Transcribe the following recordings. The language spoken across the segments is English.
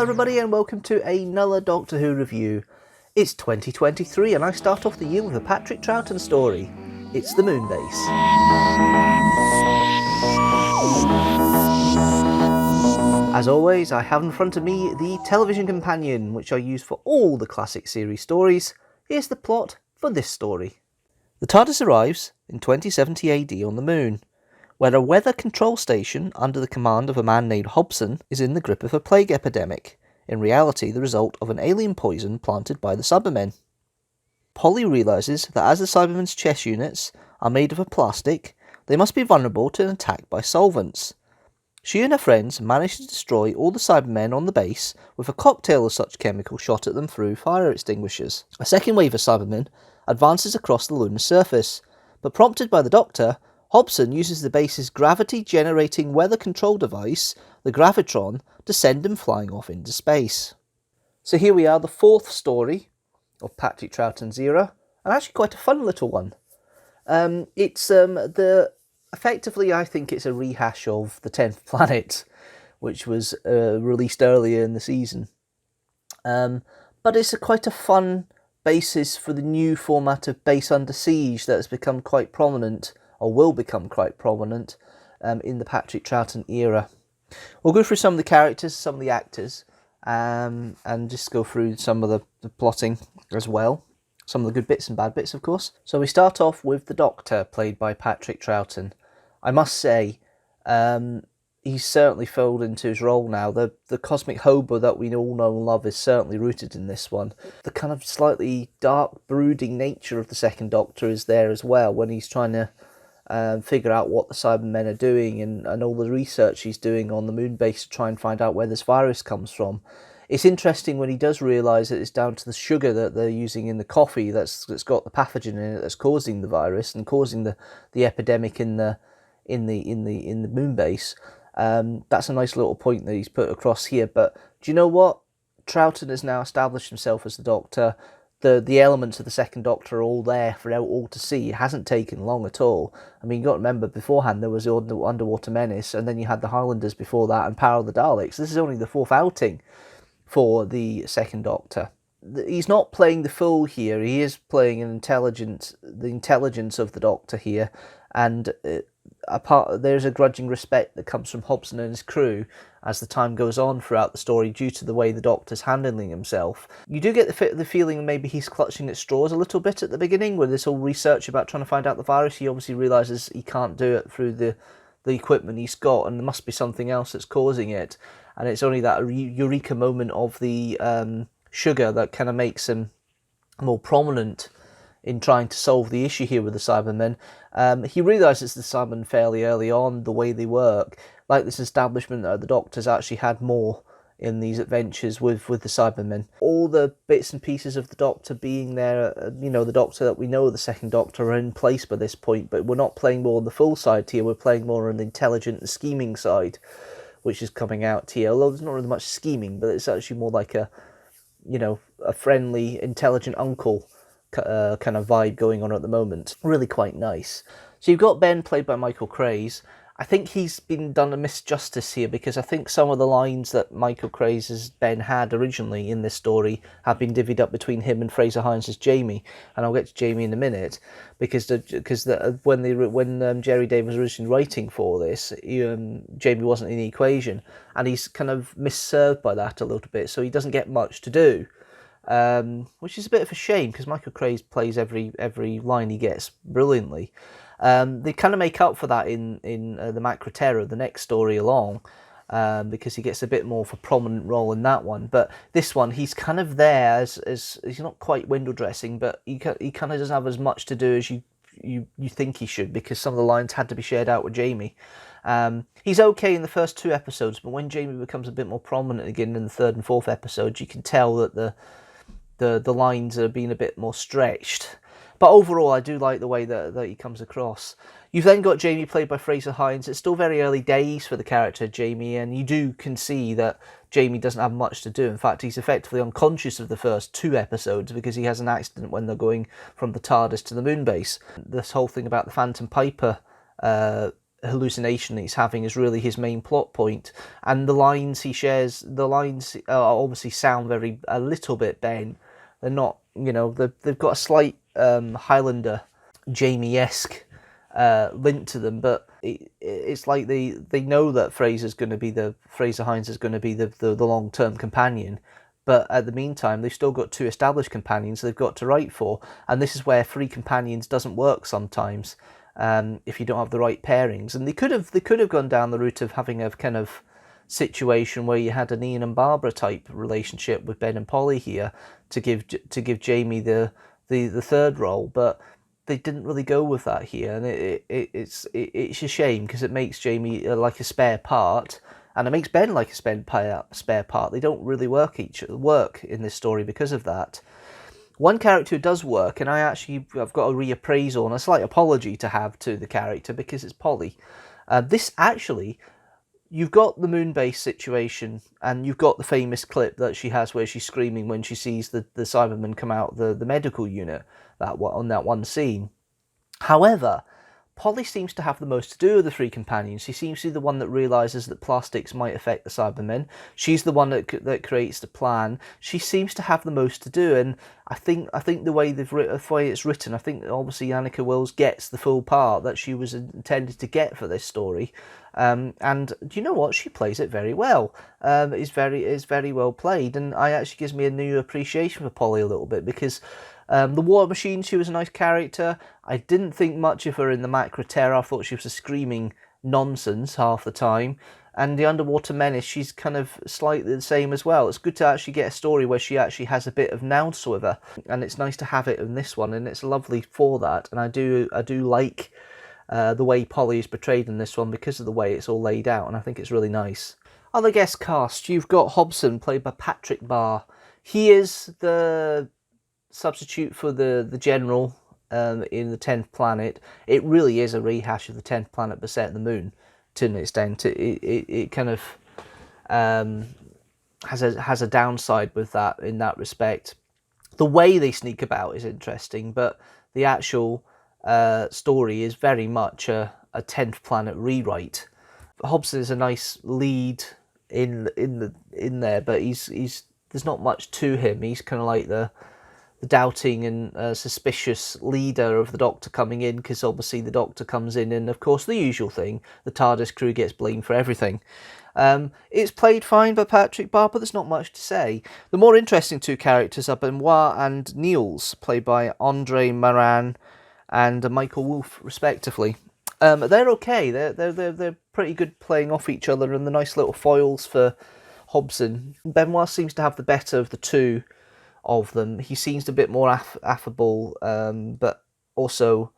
everybody and welcome to another Doctor Who review. It's 2023 and I start off the year with a Patrick Troughton story. It's the Moonbase. As always, I have in front of me the television companion, which I use for all the classic series stories. Here's the plot for this story. The TARDIS arrives in 2070 AD on the Moon, where a weather control station under the command of a man named Hobson is in the grip of a plague epidemic, in reality the result of an alien poison planted by the Cybermen. Polly realises that as the Cybermen's chess units are made of a plastic, they must be vulnerable to an attack by solvents. She and her friends manage to destroy all the Cybermen on the base with a cocktail of such chemicals shot at them through fire extinguishers. A second wave of Cybermen advances across the lunar surface, but prompted by the Doctor, Hobson uses the base's gravity-generating weather control device, the Gravitron, to send them flying off into space. So here we are, the fourth story of Patrick Troughton's era, and actually quite a fun little one. Effectively, I think it's a rehash of The 10th Planet, which was released earlier in the season. But it's quite a fun basis for the new format of Base Under Siege that has become quite prominent, or will become quite prominent, in the Patrick Troughton era. We'll go through some of the characters, some of the actors, and just go through some of the plotting as well. Some of the good bits and bad bits, of course. So we start off with the Doctor, played by Patrick Troughton. I must say, he's certainly filled into his role now. The cosmic hobo that we all know and love is certainly rooted in this one. The kind of slightly dark, brooding nature of the second Doctor is there as well, when he's trying to figure out what the Cybermen are doing and all the research he's doing on the Moonbase to try and find out where this virus comes from. It's interesting when he does realise that it's down to the sugar that they're using in the coffee that's got the pathogen in it that's causing the virus and causing the epidemic in the Moonbase. That's a nice little point that he's put across here. But do you know what? Troughton has now established himself as the Doctor. The elements of the second Doctor are all there for all to see. It hasn't taken long at all. I mean, you've got to remember, beforehand there was the Underwater Menace, and then you had the Highlanders before that, and Power of the Daleks. This is only the fourth outing for the second Doctor. He's not playing the fool here. He is playing the intelligence of the Doctor here, and there's a grudging respect that comes from Hobson and his crew as the time goes on throughout the story due to the way the Doctor's handling himself. You do get the feeling maybe he's clutching at straws a little bit at the beginning with this whole research about trying to find out the virus. He obviously realises he can't do it through the equipment he's got, and there must be something else that's causing it. And it's only that eureka moment of the sugar that kind of makes him more prominent in trying to solve the issue here with the Cybermen. He realises the Cybermen fairly early on, the way they work, like this establishment that the Doctor's actually had more in these adventures with the Cybermen. All the bits and pieces of the Doctor being there, the Doctor that we know, the second Doctor, are in place by this point, but we're not playing more on the full side here, we're playing more on the intelligent and scheming side, which is coming out here. Although there's not really much scheming, but it's actually more like a friendly, intelligent uncle kind of vibe going on at the moment. Really quite nice. So you've got Ben, played by Michael Craze. I think he's been done a misjustice here, because I think some of the lines that Michael Craze's Ben had originally in this story have been divvied up between him and Fraser Hines' Jamie, and I'll get to Jamie in a minute, because when Jerry Day was originally writing for this, Jamie wasn't in the equation, and he's kind of misserved by that a little bit, so he doesn't get much to do. Which is a bit of a shame, because Michael Craze plays every line he gets brilliantly. They kind of make up for that in the Macra Terror, the next story along, because he gets a bit more of a prominent role in that one. But this one, he's kind of there as he's not quite window dressing, but he kind of doesn't have as much to do as you think he should, because some of the lines had to be shared out with Jamie. He's okay in the first two episodes, but when Jamie becomes a bit more prominent again in the third and fourth episodes, you can tell that the lines are being a bit more stretched. But overall, I do like the way that he comes across. You've then got Jamie, played by Fraser Hines. It's still very early days for the character Jamie, and you can see that Jamie doesn't have much to do. In fact, he's effectively unconscious of the first two episodes because he has an accident when they're going from the TARDIS to the Moonbase. This whole thing about the Phantom Piper hallucination that he's having is really his main plot point, and the lines he shares, the lines obviously sound a little bit Ben. They're not, they've got a slight Highlander Jamie-esque link to them, but it's like they know that Fraser Hines is going to be the long-term companion, but at the meantime they've still got two established companions they've got to write for, and this is where three companions doesn't work sometimes if you don't have the right pairings. And they could have gone down the route of having a kind of situation where you had an Ian and Barbara type relationship with Ben and Polly here to give Jamie the third role, but they didn't really go with that here, and it's a shame, because it makes Jamie like a spare part, and it makes Ben like a spare part. They don't really work in this story because of that. One character who does work, and I've got a reappraisal and a slight apology to have to the character, because it's Polly. This actually, you've got the Moonbase situation, and you've got the famous clip that she has where she's screaming when she sees the Cybermen come out the medical unit on that one scene. However, Polly seems to have the most to do with the three companions. She seems to be the one that realises that plastics might affect the Cybermen. She's the one that creates the plan. She seems to have the most to do, and I think the way it's written, I think obviously Annika Wills gets the full part that she was intended to get for this story. And do you know what? She plays it very well. It's very well played, and it actually gives me a new appreciation for Polly a little bit, because the War Machine, she was a nice character. I didn't think much of her in the Macra Terror. I thought she was a screaming nonsense half the time. And the Underwater Menace, she's kind of slightly the same as well. It's good to actually get a story where she actually has a bit of nous with her, and it's nice to have it in this one, and it's lovely for that. And I do like the way Polly is portrayed in this one, because of the way it's all laid out, and I think it's really nice. Other guest cast, you've got Hobson, played by Patrick Barr. He is the substitute for the general in the 10th Planet. It really is a rehash of the 10th Planet but set in the moon to an extent. It kind of has a downside with that in that respect. The way they sneak about is interesting, but the actual story is very much a 10th Planet rewrite. Hobson is a nice lead in there, but he's there's not much to him. He's kind of like the doubting and suspicious leader of the Doctor coming in, because obviously the Doctor comes in, and of course the usual thing, the TARDIS crew gets blamed for everything. It's played fine by Patrick Barr, but there's not much to say. The more interesting two characters are Benoit and Niels, played by Andre Maran and Michael Wolff, respectively. They're okay. They're pretty good playing off each other, and the nice little foils for Hobson. Benoit seems to have the better of the two of them. He seems a bit more affable, but also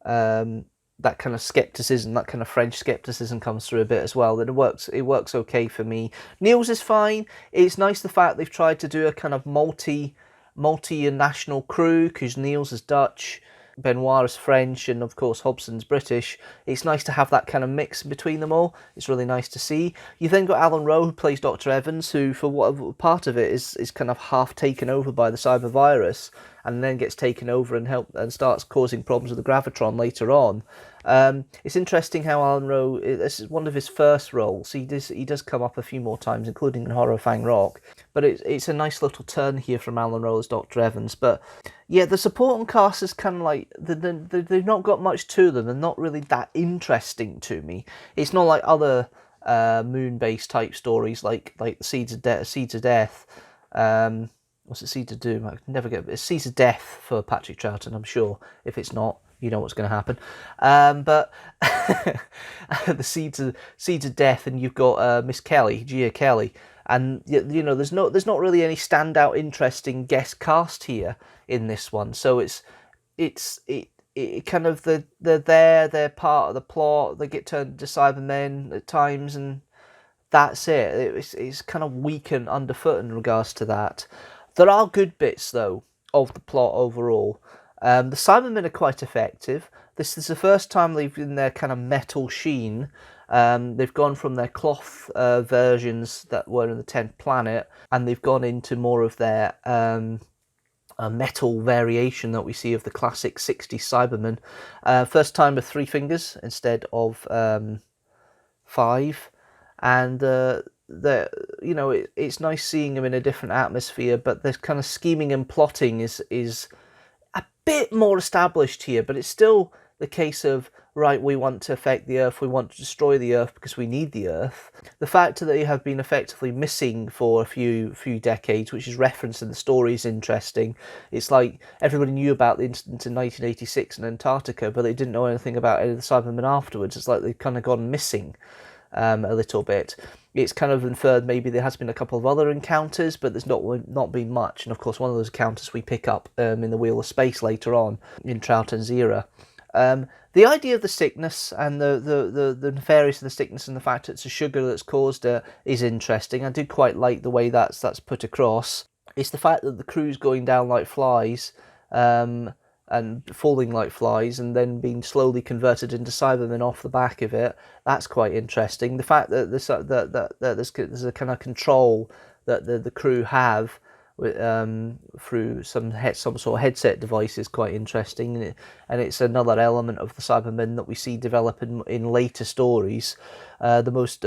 that kind of skepticism, that kind of French skepticism comes through a bit as well. That it works okay for me. Niels is fine. It's nice the fact they've tried to do a kind of multi-national crew, because Niels is Dutch, Benoit is French, and of course Hobson's British. It's nice to have that kind of mix between them all. It's really nice to see. You've then got Alan Rowe, who plays Dr. Evans, who for what part of it is kind of half taken over by the cyber virus, and then gets taken over and starts causing problems with the gravitron later on. It's interesting how Alan Rowe, this is one of his first roles. He does come up a few more times, including in Horror of Fang Rock, but it's a nice little turn here from Alan Rowe as Dr. Evans. But yeah, the supporting cast is kind of like, they've not got much to them. They're not really that interesting to me. It's not like other Moonbase type stories like Seeds of Death. What's it, Seeds of Doom? I can never get it. It's Seeds of Death for Patrick Troughton, I'm sure. If it's not, you know what's going to happen. But the Seeds of Death, and you've got Miss Kelly, Gia Kelly, and there's not really any standout interesting guest cast here in this one. So it kind of, they're part of the plot. They get turned into Cybermen at times, and that's it. It's kind of weak and underfoot in regards to that. There are good bits though of the plot overall. The Cybermen are quite effective. This is the first time they've in their kind of metal sheen. They've gone from their cloth versions that were in the 10th Planet, and they've gone into more of their a metal variation that we see of the classic 60s Cybermen. First time with 3 fingers instead of 5, and it's nice seeing him in a different atmosphere, but the kind of scheming and plotting is a bit more established here, but it's still the case of, right, we want to affect the Earth, we want to destroy the Earth because we need the Earth. The fact that they have been effectively missing for a few decades, which is referenced in the story, is interesting. It's like everybody knew about the incident in 1986 in Antarctica, but they didn't know anything about any of the Cybermen afterwards. It's like they've kind of gone missing a little bit. It's kind of inferred maybe there has been a couple of other encounters, but there's not been much. And of course, one of those encounters we pick up in the Wheel of Space later on in Troughton's era. The idea of the sickness and the nefarious of the sickness and the fact that it's a sugar that's caused it is interesting. I do quite like the way that's put across. It's the fact that the crew's going down like flies, and falling like flies, and then being slowly converted into Cybermen off the back of it. That's quite interesting. The fact that there's a kind of control that the crew have through some sort of headset device is quite interesting, and it's another element of the Cybermen that we see develop in later stories. The most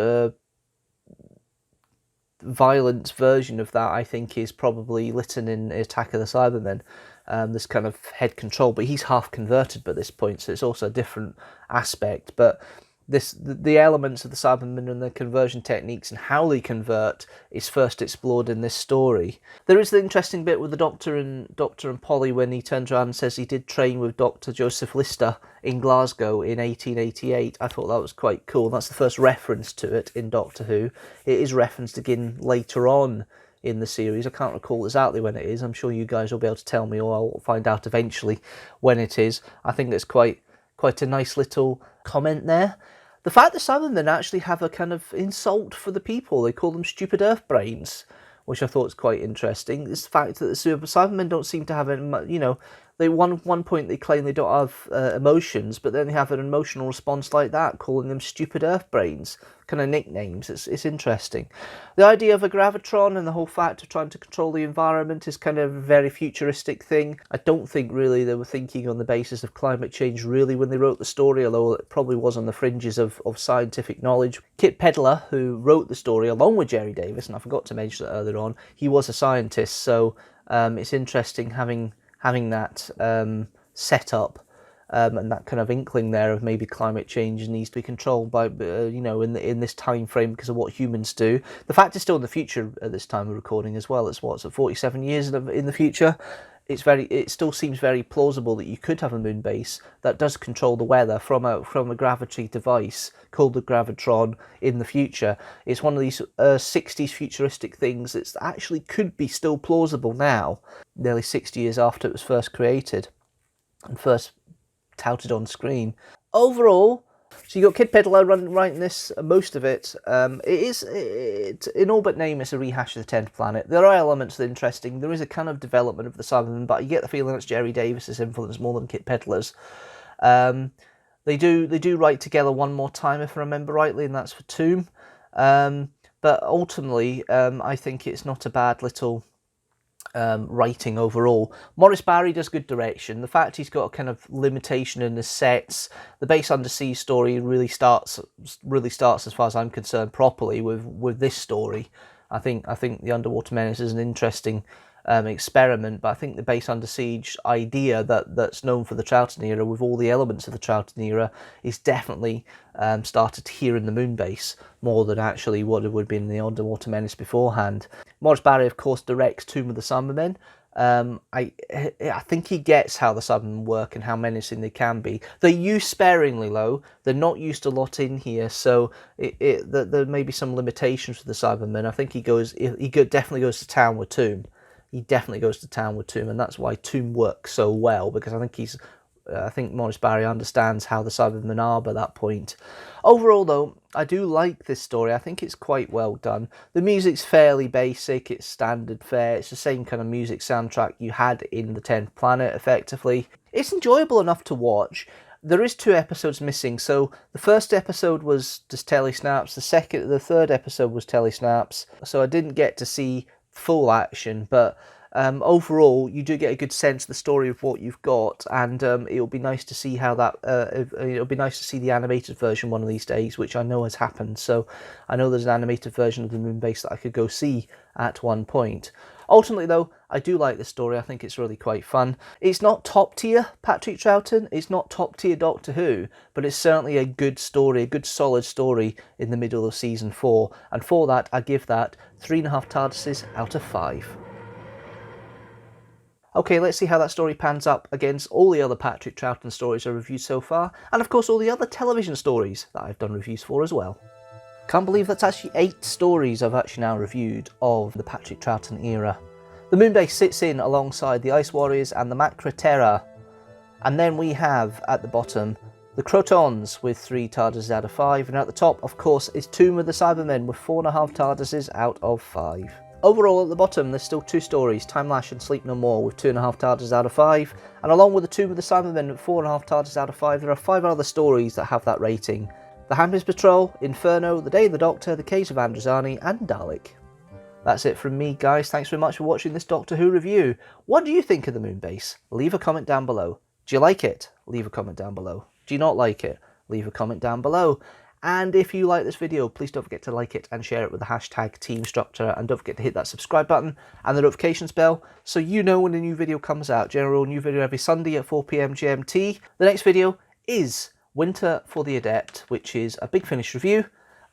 violent version of that, I think, is probably Lytton in Attack of the Cybermen. This kind of head control, but he's half converted by this point, so it's also a different aspect. But the elements of the Cybermen and the conversion techniques and how they convert is first explored in this story. There is the interesting bit with the Doctor and Polly when he turns around and says he did train with Dr. Joseph Lister in Glasgow in 1888. I thought that was quite cool. That's the first reference to it in Doctor Who. It is referenced again later on in the series. I can't recall exactly when it is. I'm sure you guys will be able to tell me, or I'll find out eventually when it is. I think that's quite a nice little comment there. The fact that Cybermen actually have a kind of insult for the people, they call them stupid Earth brains, which I thought was quite interesting. It's the fact that the Cybermen don't seem to have any, they one point they claim they don't have emotions, but then they have an emotional response like that, calling them stupid Earth brains, kind of nicknames. It's interesting. The idea of a gravitron and the whole fact of trying to control the environment is kind of a very futuristic thing. I don't think really they were thinking on the basis of climate change really when they wrote the story, although it probably was on the fringes of scientific knowledge. Kit Pedler, who wrote the story along with Jerry Davis, and I forgot to mention that earlier on, he was a scientist, so it's interesting having that set up and that kind of inkling there of maybe climate change needs to be controlled by in this time frame because of what humans do. The fact it's still in the future at this time of recording as well. It's 47 years in the future. It still seems very plausible that you could have a moon base that does control the weather from a gravity device called the gravitron in the future. It's one of these 60s futuristic things that actually could be still plausible now, nearly 60 years after it was first created and first touted on screen. Overall, so you got Kid Pedler writing this, most of it. It in all but name, it's a rehash of the 10th Planet. There are elements that are interesting. There is a kind of development of the Cybermen, but you get the feeling it's Jerry Davis's influence more than Kit Pedler's. They do write together one more time, if I remember rightly, and that's for Tomb. But ultimately, I think it's not a bad little writing overall. Maurice Barry does good direction. The fact he's got a kind of limitation in the sets, the base undersea story really starts as far as I'm concerned properly with this story. I think the Underwater Menace is an interesting experiment, but I think the base under siege idea that's known for the Troughton era with all the elements of the Troughton era is definitely started here in the Moonbase more than actually what it would have been in the Underwater Menace beforehand. Maurice Barry, of course, directs Tomb of the Cybermen. I think he gets how the Cybermen work and how menacing they can be. They're used sparingly, though. They're not used a lot in here, so there may be some limitations for the Cybermen. I think he definitely goes to town with Tomb. He definitely goes to town with Tomb, and that's why Tomb works so well, because I think Maurice Barry understands how the Cybermen are by that point. Overall, though, I do like this story. I think it's quite well done. The music's fairly basic. It's standard fare. It's the same kind of music soundtrack you had in the 10th Planet, effectively. It's enjoyable enough to watch. There is 2 episodes missing. So the first episode was just telesnaps. The third episode was telesnaps. So I didn't get to see full action, but Overall, you do get a good sense of the story of what you've got, and it'll be nice to see how that. It'll be nice to see the animated version one of these days, which I know has happened. So I know there's an animated version of the Moonbase that I could go see at one point. Ultimately, though, I do like this story. I think it's really quite fun. It's not top tier Patrick Troughton. It's not top tier Doctor Who, but it's certainly a good story, a good solid story in the middle of season 4. And for that, I give that 3.5 TARDISes out of 5. Okay, let's see how that story pans up against all the other Patrick Troughton stories I've reviewed so far, and of course all the other television stories that I've done reviews for as well. Can't believe that's actually 8 stories I've actually now reviewed of the Patrick Troughton era. The Moonbase sits in alongside the Ice Warriors and the Macra Terra, and then we have at the bottom the Crotons with 3 TARDISes out of 5, and at the top of course is Tomb of the Cybermen with 4.5 TARDISes out of 5. Overall, at the bottom, there's still 2 stories, Time Lash and Sleep No More, with 2.5 TARDISes out of 5. And along with the Tomb of the Cybermen with 4.5 TARDISes out of 5, there are 5 other stories that have that rating. The Handmaid's Patrol, Inferno, The Day of the Doctor, The Case of Androzani, and Dalek. That's it from me, guys. Thanks very much for watching this Doctor Who review. What do you think of the Moonbase? Leave a comment down below. Do you like it? Leave a comment down below. Do you not like it? Leave a comment down below. And if you like this video, please don't forget to like it and share it with the hashtag teamstructor, and don't forget to hit that subscribe button and the notifications bell so you know when a new video comes out. General new video every Sunday at 4 PM GMT. The next video is Winter for the Adept, which is a Big Finish review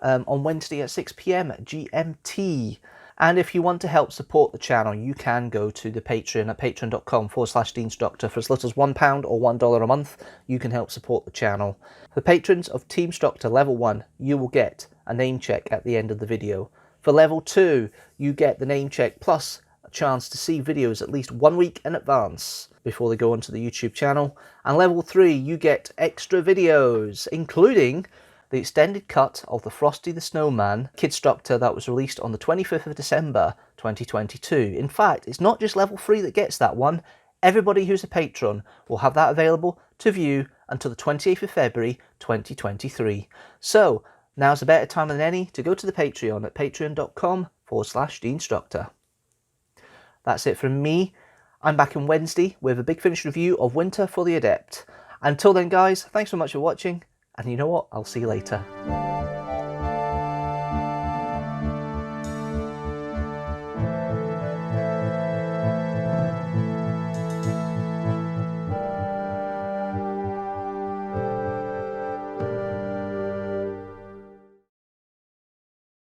on Wednesday at 6 PM GMT. And if you want to help support the channel, you can go to the Patreon at patreon.com/Deanstructor. For as little as £1 or $1 a month, you can help support the channel. For patrons of Teamstructor Level 1, you will get a name check at the end of the video. For Level 2, you get the name check plus a chance to see videos at least 1 week in advance before they go onto the YouTube channel. And Level 3, you get extra videos, including the extended cut of the Frosty the Snowman Kidstructor that was released on the 25th of December 2022. In fact, it's not just Level 3 that gets that one. Everybody who's a patron will have that available to view until the 28th of February 2023. So, now's a better time than any to go to the Patreon at patreon.com/Deanstructor. That's it from me. I'm back on Wednesday with a Big Finish review of Winter for the Adept. Until then, guys, thanks so much for watching. And you know what? I'll see you later.